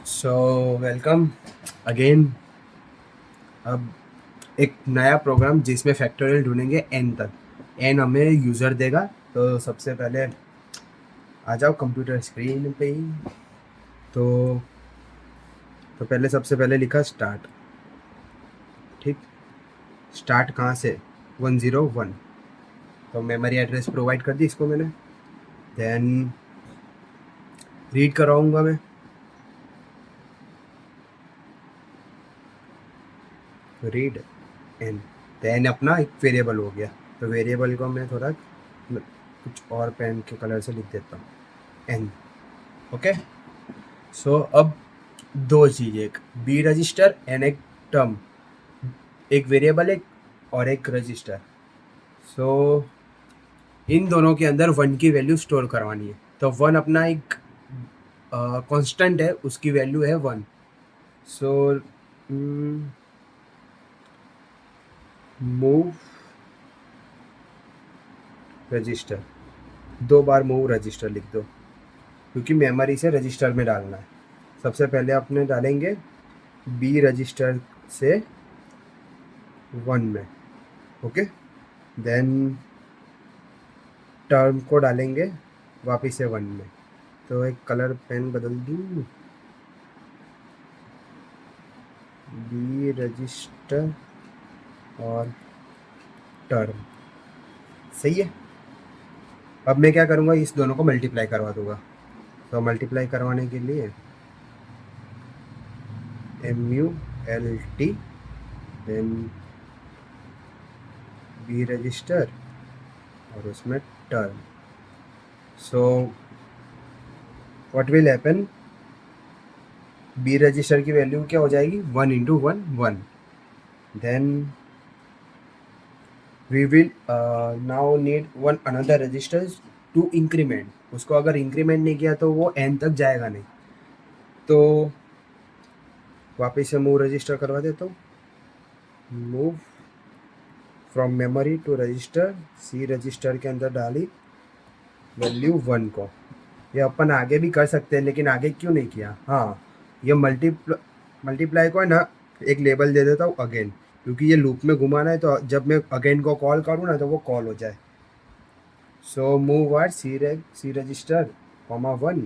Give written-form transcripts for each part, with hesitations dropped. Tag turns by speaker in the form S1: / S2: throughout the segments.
S1: So welcome again. अब एक नया प्रोग्राम जिसमें फैक्टोरियल ढूंढेंगे एन तक। एन हमें यूज़र देगा। तो सबसे पहले आ जाओ कंप्यूटर स्क्रीन पे ही। तो पहले सबसे पहले लिखा स्टार्ट। ठीक। स्टार्ट कहाँ से? 101। तो मेमोरी एड्रेस प्रोवाइड कर दी इसको मैंने। देन रीड कराऊंगा मैं। Read N. देन अपना एक वेरिएबल हो गया। तो वेरिएबल को मैं थोड़ा कुछ और पेन के कलर से लिख देता हूँ, एन। ओके। सो अब दो चीज़, एक बी रजिस्टर एंड एक टर्म, एक वेरिएबल एक और एक रजिस्टर। सो इन दोनों के अंदर वन की वैल्यू स्टोर करवानी है। तो वन अपना एक कांस्टेंट है, उसकी वैल्यू है वन। सो मूव रजिस्टर, दो बार मूव रजिस्टर लिख दो क्योंकि मेमोरी से रजिस्टर में डालना है। सबसे पहले अपने डालेंगे बी रजिस्टर से वन में। ओके। देन टर्म को डालेंगे वापस से वन में। तो एक कलर पेन बदल दूँ, बी रजिस्टर और टर्म। सही है। अब मैं क्या करूँगा, इस दोनों को मल्टीप्लाई करवा दूँगा। तो मल्टीप्लाई करवाने के लिए MULT, देन बी रजिस्टर और उसमें term. So what will happen, B register की वैल्यू क्या हो जाएगी, 1 × 1 1। Then we will now need one another register to increment. उसको अगर इंक्रीमेंट नहीं किया तो वो एन तक जाएगा नहीं। तो वापस से मूव रजिस्टर करवा देता हूँ। Move from memory to register, C register के अंदर डाली वैल्यू वन को। ये अपन आगे भी कर सकते हैं लेकिन आगे क्यों नहीं किया। हाँ, ये मल्टीप्लाई को है ना, एक लेबल दे देता हूँ अगेन, क्योंकि ये लूप में घुमाना है। तो जब मैं अगेन को कॉल करूँ ना तो वो कॉल हो जाए। So move R C register comma one.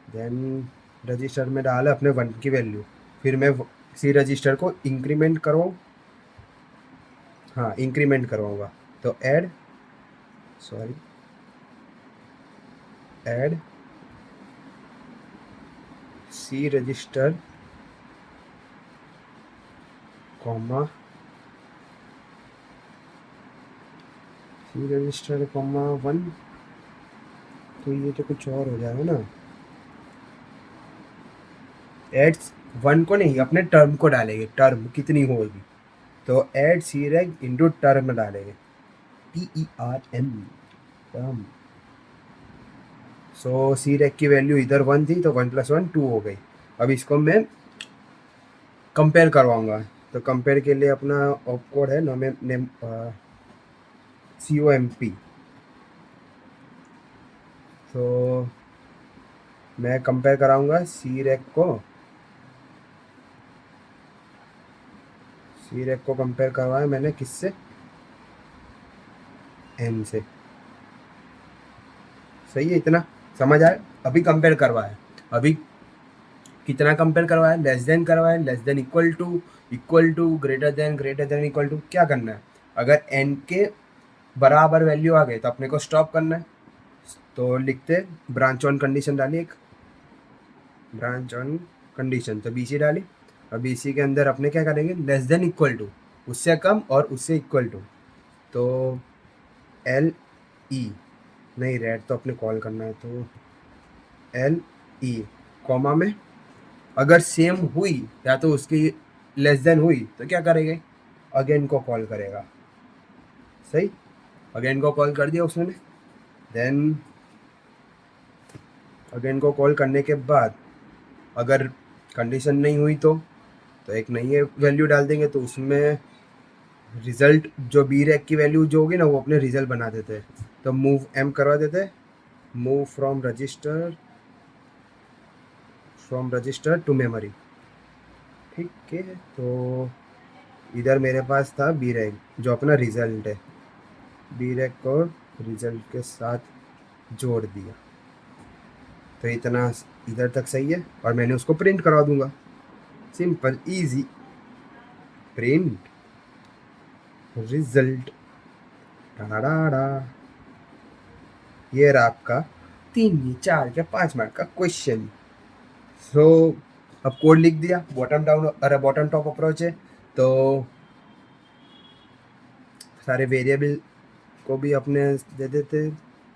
S1: Then register में डाला अपने वन की वैल्यू। फिर मैं सी रजिस्टर को इंक्रीमेंट करवाऊँ। हाँ, इंक्रीमेंट करवाऊँगा। तो ऐड सी रजिस्टर कॉमा सी रजिस्टर कॉमा वन। तो ये तो कुछ और हो जाएगा ना। एड वन को नहीं, अपने टर्म को डालेंगे, टर्म कितनी होगी। तो add C reg into term डालेंगे, TERM, term. So C reg की वैल्यू इधर वन थी तो 1 + 1 2 हो गई। अब इसको मैं कंपेयर करवाऊंगा। तो कंपेयर के लिए अपना ऑप कोड है नेम COMP। तो मैं कंपेयर कराऊंगा सी रैग को कंपेयर करवाया मैंने किससे, एन से। सही है, इतना समझ आए। अभी कंपेयर करवाया, अभी कितना कंपेयर करवाया, लेस देन करवाया, less than equal to greater than equal to. क्या करना है, अगर एन के बराबर वैल्यू आ गई तो अपने को स्टॉप करना है। तो लिखते ब्रांच ऑन कंडीशन डाली, एक ब्रांच ऑन कंडीशन, तो BC डाली। और BC के अंदर अपने क्या करेंगे, लेस देन इक्वल टू, उससे कम और उससे इक्वल टू। तो LE, नहीं रेड तो अपने कॉल करना है, तो LE कॉमा में अगर सेम हुई या तो उसकी लेस देन हुई तो क्या करेंगे, अगेन को कॉल करेगा। सही, अगेन को कॉल कर दिया उसने। देन अगेन को कॉल करने के बाद अगर कंडीशन नहीं हुई तो एक नई वैल्यू डाल देंगे। तो उसमें रिजल्ट जो बी रैक की वैल्यू जो होगी ना वो अपने रिजल्ट बना देते हैं। तो मूव M करवा देते हैं, move from register from register to memory. ठीक है, तो इधर मेरे पास था बी रैक जो अपना रिजल्ट है, बी रैक को रिजल्ट के साथ जोड़ दिया, तो इतना इधर तक सही है और मैंने उसको प्रिंट करवा दूंगा। सिंपल इजी, प्रिंट रिजल्ट, टाडाडा। ये रहा आपका 3 4 या 5 मार्क का क्वेश्चन। सो अब कोड लिख दिया, बॉटम डाउन अरे बॉटम टॉप अप्रोच है, तो सारे वेरिएबल को भी अपने दे देते।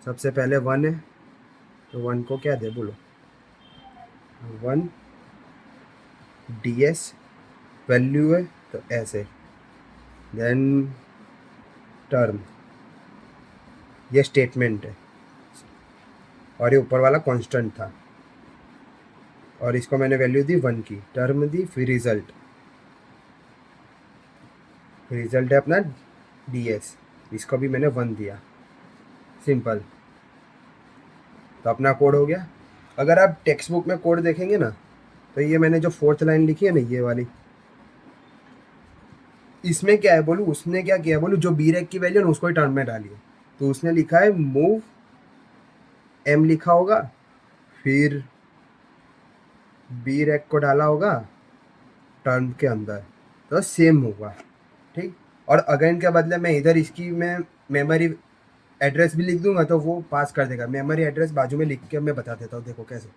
S1: सबसे पहले 1 है, तो 1 को क्या दे बोलो, 1 ds वैल्यू है तो ऐसे, देन टर्म, ये स्टेटमेंट है और ये ऊपर वाला कांस्टेंट था और इसको मैंने वैल्यू दी 1 की, टर्म दी, फिर रिजल्ट, रिजल्ट है अपना ds, इसको भी मैंने 1 दिया। सिंपल, तो अपना कोड हो गया। अगर आप टेक्स्ट बुक में कोड देखेंगे ना, तो ये मैंने जो 4th लाइन लिखी है ना, ये वाली, इसमें क्या है बोलूँ, उसने क्या किया बोलूँ, जो बी रैक की वैल्यू ना उसको ही टर्म में डाली है। तो उसने लिखा है मूव m लिखा होगा, फिर बी रैक को डाला होगा टर्म के अंदर, तो सेम होगा। ठीक, और अगेन के बदले मैं इधर इसकी मैं मेमोरी एड्रेस भी लिख दूंगा तो वो पास कर देगा। मेमोरी एड्रेस बाजू में लिख के मैं बता देता हूँ, देखो कैसे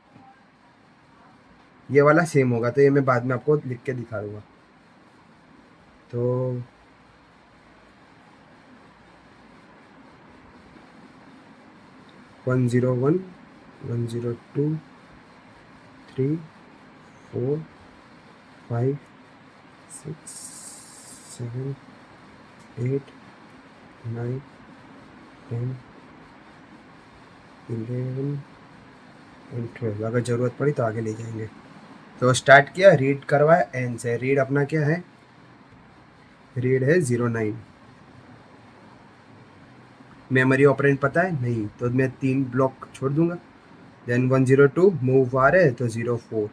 S1: ये वाला सेम होगा, तो ये मैं बाद में आपको लिख के दिखा दूंगा। तो वन ज़ीरो 102 3 4 5 6 7 8 9 10 11 एंड 12, अगर ज़रूरत पड़ी तो आगे ले जाएंगे। तो स्टार्ट किया, रीड करवाया एन से। रीड अपना क्या है, रीड है 09। मेमोरी ऑपरेंड पता है नहीं, तो मैं 3 ब्लॉक छोड़ दूंगा। देन 102 मूव आर है तो 04,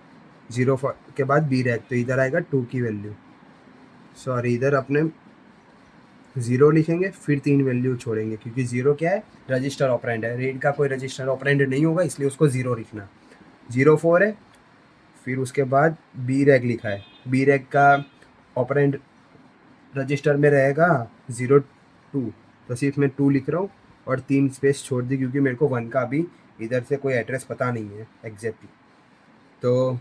S1: 04 के बाद बी रैक, तो इधर आएगा 2 की वैल्यू, सॉरी इधर अपने 0 लिखेंगे, फिर 3 वैल्यू छोड़ेंगे क्योंकि 0 क्या है, रजिस्टर ऑपरेंड है। रीड का कोई रजिस्टर ऑपरेंड नहीं होगा, इसलिए उसको 0 लिखना। 04 है, फिर उसके बाद बी रैक लिखा है, बी रैक का ऑपरेंड रजिस्टर में रहेगा 02, तो सिर्फ मैं 2 लिख रहा हूँ और 3 स्पेस छोड़ दी क्योंकि मेरे को 1 का अभी इधर से कोई एड्रेस पता नहीं है एग्जैक्टली। तो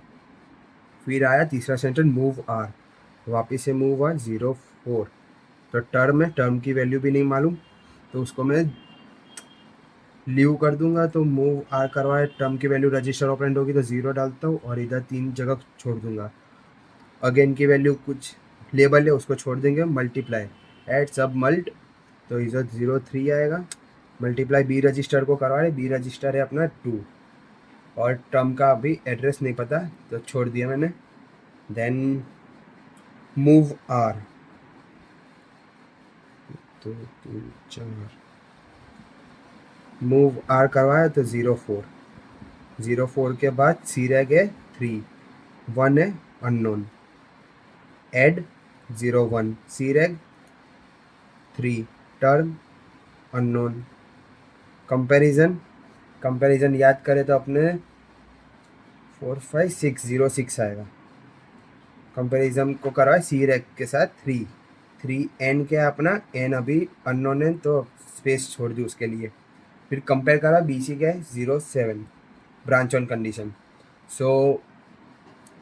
S1: फिर आया तीसरा सेंटेंस, मूव आर, वापस से मूव आर 04, तो टर्म है, टर्म की वैल्यू भी नहीं मालूम, तो उसको मैं लीव कर दूंगा। तो मूव आर करवाए, टर्म की वैल्यू रजिस्टर ऑपरेंड होगी तो 0 डालता हूँ और इधर 3 जगह छोड़ दूंगा। अगेन की वैल्यू कुछ लेबल है उसको छोड़ देंगे, मल्टीप्लाई एड सब मल्ट, तो इधर 03 आएगा। मल्टीप्लाई बी रजिस्टर को करवा रहे, बी रजिस्टर है अपना 2 और टर्म का अभी एड्रेस नहीं पता तो छोड़ दिया मैंने। देन मूव आर, तो 3 4, मूव आर करवाया तो 04, 04 के बाद सी रह गए 3, 1 है अननोन, एड 01, सी रैग 3, टर्म अननोन, कंपैरिजन, कंपैरिजन याद करें तो अपने 45606 आएगा। कंपैरिजन को करवाए सी रैग के साथ 3, 3 एन क्या है अपना, एन अभी अननोन है तो स्पेस छोड़ दी उसके लिए। फिर कंपेयर करा, बी सी क्या है 07, ब्रांच ऑन कंडीशन। सो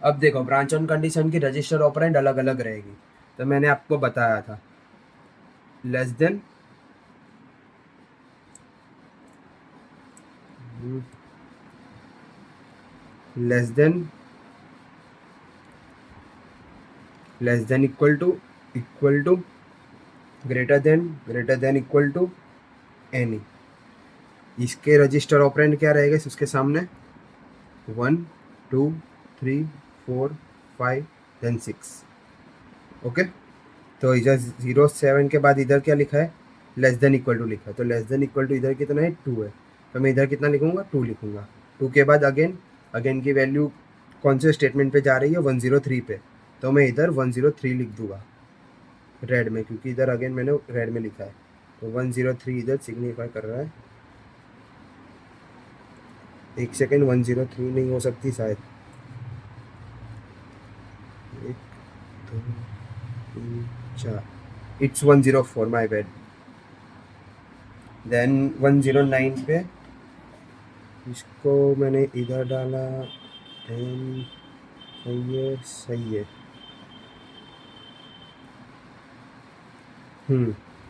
S1: अब देखो ब्रांच ऑन कंडीशन की रजिस्टर ऑपरेंड अलग अलग रहेगी, तो मैंने आपको बताया था less than equal to greater than equal to any. इसके रजिस्टर ऑपरेंड क्या रहेगा उसके सामने, 1 2 3 4 5 देन 6। ओके, तो इधर 07 के बाद इधर क्या लिखा है, लेस देन इक्वल टू लिखा है, तो लेस देन इक्वल टू इधर कितना है 2 है, तो मैं इधर कितना लिखूंगा 2 लिखूंगा। 2 के बाद अगेन की वैल्यू कौन से स्टेटमेंट पे जा रही है, 103 पे, तो मैं इधर 103 लिख दूंगा रेड में, क्योंकि इधर अगेन मैंने रेड में लिखा है, तो 103 इधर सिग्निफाई कर रहा है। एक सेकेंड, 103 नहीं हो सकती शायद, 1 2 3 4, इट्स 104, माई बैड। देन 109 पे इसको मैंने इधर डाला, देन सही है, सही है।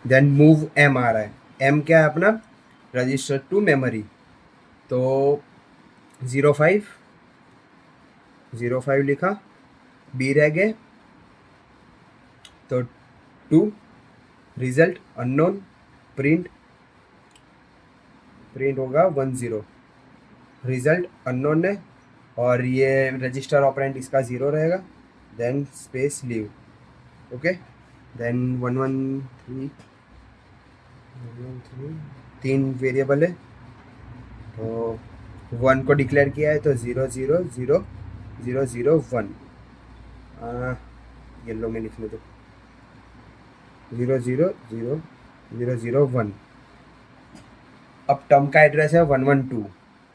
S1: देन मूव एम आ रहा है, एम क्या है अपना, रजिस्टर टू मेमोरी, तो 05 लिखा, बी रह गए, तो 2, रिजल्ट अननोन, प्रिंट होगा 10, रिजल्ट अननोन है, और ये रजिस्टर ऑपरेंड इसका 0 रहेगा, then space leave, okay. Then 113, 3 variable है, तो 1 को डिक्लेयर किया है, तो 0 0 0 0 0 1, येलो में लिखने दो, 0 0 0 0 0 1। अब टर्म का एड्रेस है 112,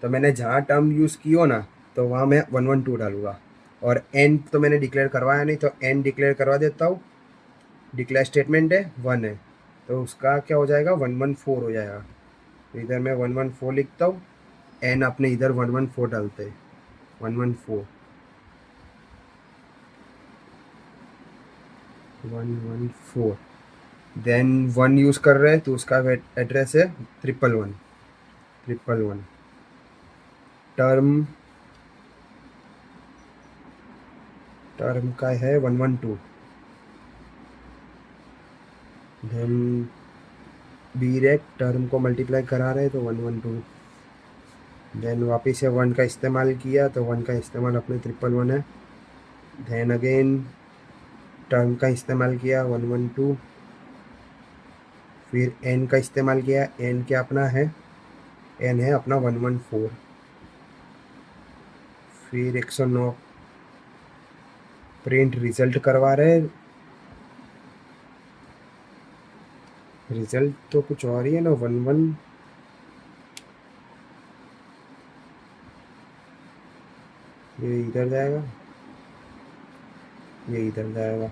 S1: तो मैंने जहाँ टर्म यूज़ की हो ना, तो वहाँ मैं 112 डालूंगा, और एन तो मैंने डिक्लेयर करवाया नहीं, तो एन डिक्लेयर करवा देता हूँ, डिक्लेयर स्टेटमेंट है 1 है, तो उसका क्या हो जाएगा, 114 हो जाएगा, तो इधर मैं 114 लिखता हूँ, एन अपने इधर 114 डालते हैं, 114 114, देन 1 यूज़ कर रहे हैं, तो उसका एड्रेस है 111, टर्म का है 112, देन बी रेक टर्म को मल्टीप्लाई करा रहे हैं, तो 112, देन वापस से 1 का इस्तेमाल किया, तो 1 का इस्तेमाल अपने 111 है, देन अगेन टर्म का इस्तेमाल किया 112, फिर एन का इस्तेमाल किया, एन क्या अपना है, एन है अपना 114, फिर 109, प्रिंट रिजल्ट करवा रहे हैं, रिजल्ट तो कुछ और ही है ना, 11, ये इधर जाएगा, ये इधर जाएगा,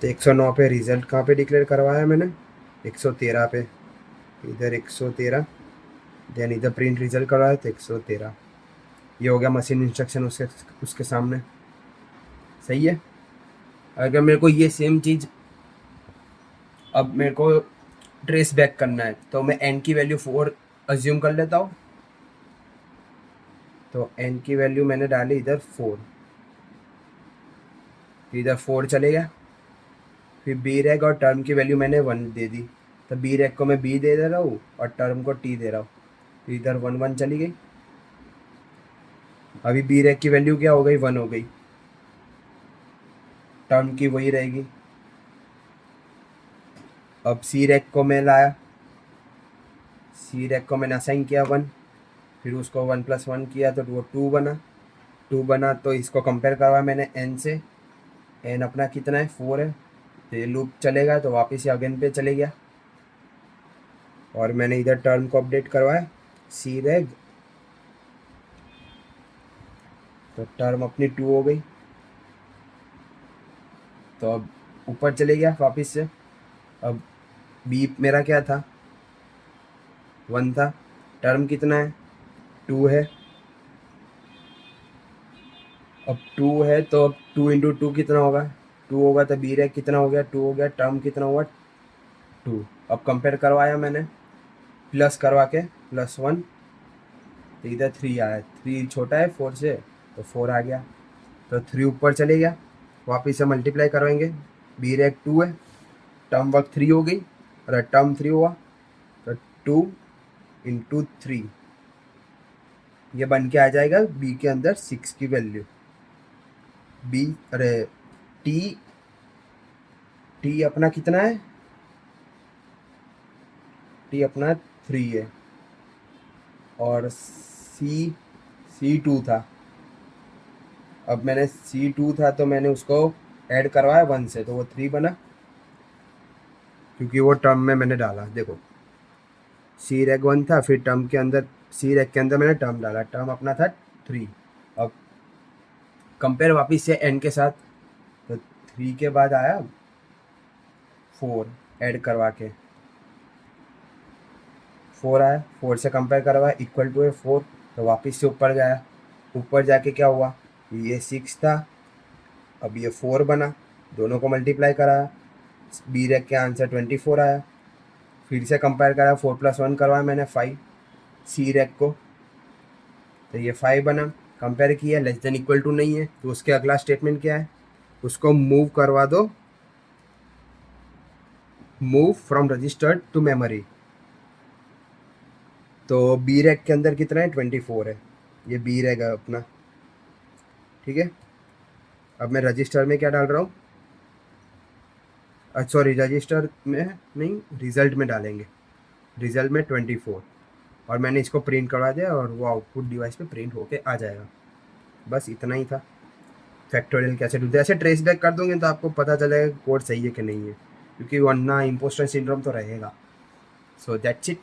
S1: तो 109 पे रिजल्ट कहाँ पे डिक्लेयर करवाया मैंने, 113 पे, इधर 113, देन इधर प्रिंट रिजल्ट करवाया, तो 113, ये हो गया मशीन इंस्ट्रक्शन उसके सामने, सही है। अगर मेरे को ये सेम चीज़ अब मेरे को ट्रेस बैक करना है, तो मैं एन की वैल्यू 4 अज्यूम कर लेता हूँ, तो एन की वैल्यू मैंने डाली इधर 4, इधर 4 चले गया, फिर बी रैक और टर्म की वैल्यू मैंने 1 दे दी, तो बी रैक को मैं बी दे रहा हूँ और टर्म को टी दे रहा हूँ, तो इधर 1 1 चली गई, अभी बी रैक की वैल्यू क्या हो गई, 1 हो गई, टर्म की वही रहेगी। अब सी रैक को मैं लाया, सी रैक को मैंने असाइन किया 1, फिर उसको 1 + 1 किया, तो वो 2 बना, 2 बना, तो इसको कंपेयर करवाया मैंने एन से, एन अपना कितना है, 4 है, तो ये लूप चलेगा, तो वापस ये अगेन पे चले गया, और मैंने इधर टर्म को अपडेट करवाया, सी रैक, तो टर्म अपनी 2 हो गई, तो अब ऊपर चले गया वापस से, अब बी मेरा क्या था, 1 था, टर्म कितना है, 2 है, अब 2 है, तो अब 2 × 2 कितना होगा, 2 होगा, तो बी रैक कितना हो गया, 2 हो गया, टर्म कितना हुआ, 2, अब कंपेयर करवाया मैंने, प्लस करवा के +1, तो इधर 3 आया, 3 छोटा है 4 से, तो 4 आ गया, तो 3 ऊपर चले गया, वापस से मल्टीप्लाई करवाएंगे, बी रैक 2 है, टर्म वर्क 3 हो गई, और टर्म 3 हुआ, तो 2 × 3, ये बन के आ जाएगा बी के अंदर 6 की वैल्यू, बी, अरे टी, टी अपना कितना है, टी अपना 3 है, और सी 2 था, अब मैंने C2 था तो मैंने उसको ऐड करवाया 1 से, तो वो 3 बना, क्योंकि वो टर्म में मैंने डाला। देखो सी रैक 1 था, फिर टर्म के अंदर सी रैक के अंदर मैंने टर्म डाला, टर्म अपना था 3। अब कंपेयर वापस से n के साथ, तो 3 के बाद आया 4 ऐड करवा के, 4 आया, 4 से कंपेयर करवाया इक्वल टू है 4, तो वापस से ऊपर गया, ऊपर जाके क्या हुआ, ये 6 था, अब ये 4 बना, दोनों को मल्टीप्लाई कराया, बी रैक के आंसर 24 आया, फिर से कंपेयर करा, 4 + 1 करवाया मैंने 5 सी रैक को, तो ये 5 बना, कंपेयर किया, लेस देन इक्वल टू नहीं है, तो उसके अगला स्टेटमेंट क्या है, उसको मूव करवा दो, move from registered to memory. तो बी रैक के अंदर कितना है, 24 है, ये बी रैक है अपना, ठीक है। अब मैं रजिस्टर में क्या डाल रहा हूँ, सॉरी रजिस्टर में नहीं, रिजल्ट में डालेंगे, रिजल्ट में 24, और मैंने इसको प्रिंट करवा दिया और वो आउटपुट डिवाइस पे प्रिंट होके आ जाएगा। बस इतना ही था। फैक्टोरियल कैसे ढूंढते, ऐसे ट्रेस बैक कर दोगे तो आपको पता चलेगा कोड सही है कि नहीं है, क्योंकि वरना इम्पोस्टर सिंड्रोम तो रहेगा। So that's it.